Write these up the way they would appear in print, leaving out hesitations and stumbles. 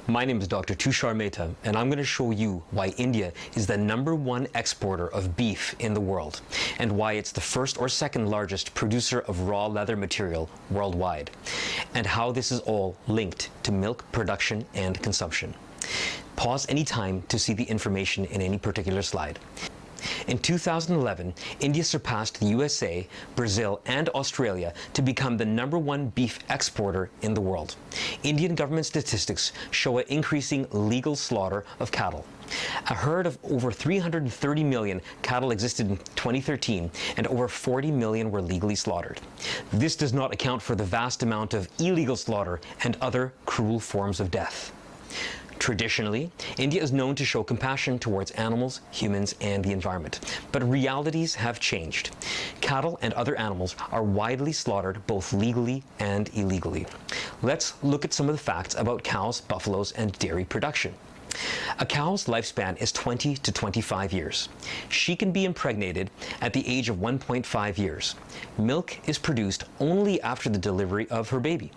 My name is Dr. Tushar Mehta, and I'm going to show you why India is the #1 exporter of beef in the world, and why it's the first or second largest producer of raw leather material worldwide, and how this is all linked to milk production and consumption. Pause any time to see the information in any particular slide. In 2011, India surpassed the USA, Brazil, and Australia to become the #1 beef exporter in the world. Indian government statistics show an increasing legal slaughter of cattle. A herd of over 330 million cattle existed in 2013, and over 40 million were legally slaughtered. This does not account for the vast amount of illegal slaughter and other cruel forms of death. Traditionally, India is known to show compassion towards animals, humans, and the environment. But realities have changed. Cattle and other animals are widely slaughtered both legally and illegally. Let's look at some of the facts about cows, buffaloes, and dairy production. A cow's lifespan is 20 to 25 years. She can be impregnated at the age of 1.5 years. Milk is produced only after the delivery of her baby.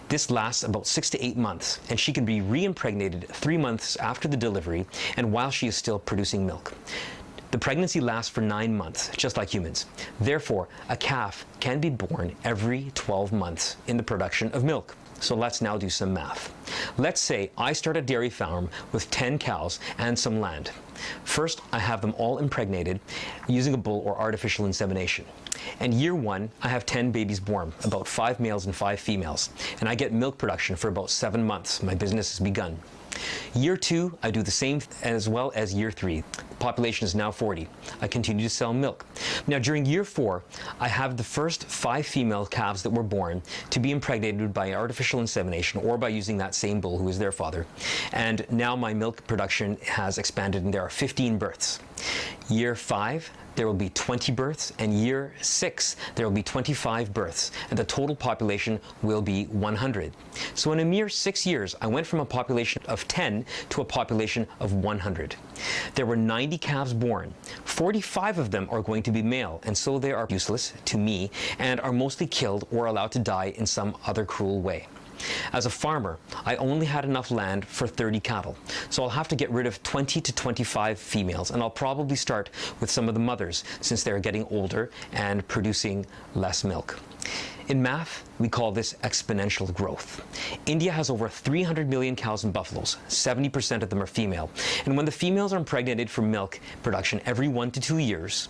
This lasts about 6 to 8 months, and she can be re-impregnated 3 months after the delivery and while she is still producing milk. The pregnancy lasts for 9 months, just like humans. Therefore, a calf can be born every 12 months in the production of milk. So let's now do some math. Let's say I start a dairy farm with 10 cows and some land. First, I have them all impregnated using a bull or artificial insemination. And year 1, I have 10 babies born, about 5 males and 5 females, and I get milk production for about 7 months. My business has begun. Year 2, I do the same as well as year 3. The population is now 40. I continue to sell milk. Now, during year 4, I have the first 5 female calves that were born to be impregnated by artificial insemination or by using that same bull who is their father. And now my milk production has expanded and there are 15 births. Year 5, there will be 20 births, and year 6, there will be 25 births, and the total population will be 100. So in a mere 6 years, I went from a population of 10 to a population of 100. There were 90 calves born. 45 of them are going to be male, and so they are useless to me and are mostly killed or allowed to die in some other cruel way. As a farmer, I only had enough land for 30 cattle, so I'll have to get rid of 20 to 25 females, and I'll probably start with some of the mothers since they're getting older and producing less milk. In math, we call this exponential growth. India has over 300 million cows and buffaloes. 70% of them are female. And when the females are impregnated for milk production every 1 to 2 years,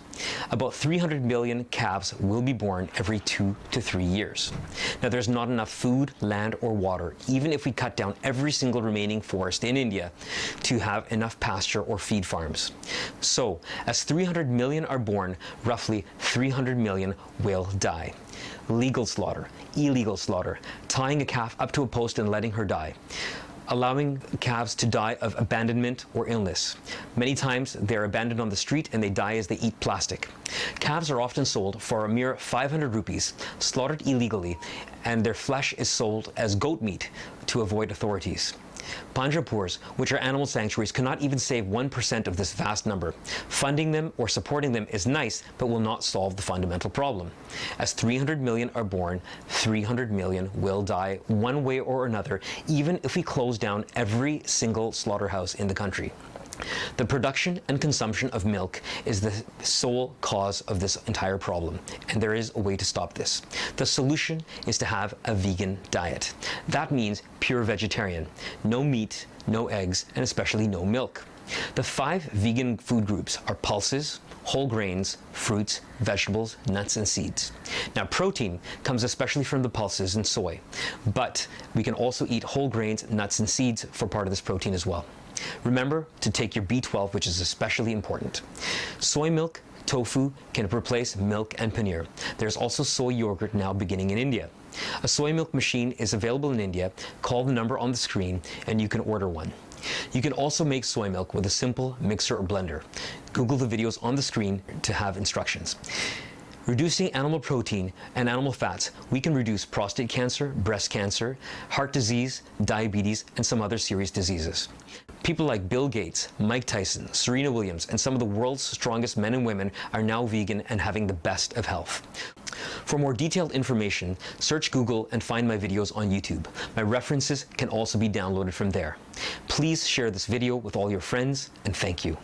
about 300 million calves will be born every 2 to 3 years. Now, there's not enough food, land, or water, even if we cut down every single remaining forest in India, to have enough pasture or feed farms. So, as 300 million are born, roughly 300 million will die. Legal slaughter, illegal slaughter, tying a calf up to a post and letting her die, allowing calves to die of abandonment or illness. Many times they're abandoned on the street and they die as they eat plastic. Calves are often sold for a mere 500 rupees, slaughtered illegally, and their flesh is sold as goat meat to avoid authorities. Panjapurs, which are animal sanctuaries, cannot even save 1% of this vast number. Funding them or supporting them is nice, but will not solve the fundamental problem. As 300 million are born, 300 million will die one way or another, even if we close down every single slaughterhouse in the country. The production and consumption of milk is the sole cause of this entire problem, and there is a way to stop this. The solution is to have a vegan diet. That means pure vegetarian, no meat, no eggs, and especially no milk. The 5 vegan food groups are pulses, whole grains, fruits, vegetables, nuts, and seeds. Now, protein comes especially from the pulses and soy, but we can also eat whole grains, nuts, and seeds for part of this protein as well. Remember to take your B12, which is especially important. Soy milk, tofu can replace milk and paneer. There's also soy yogurt now beginning in India. A soy milk machine is available in India. Call the number on the screen and you can order one. You can also make soy milk with a simple mixer or blender. Google the videos on the screen to have instructions. Reducing animal protein and animal fats, we can reduce prostate cancer, breast cancer, heart disease, diabetes, and some other serious diseases. People like Bill Gates, Mike Tyson, Serena Williams, and some of the world's strongest men and women are now vegan and having the best of health. For more detailed information, search Google and find my videos on YouTube. My references can also be downloaded from there. Please share this video with all your friends, and thank you.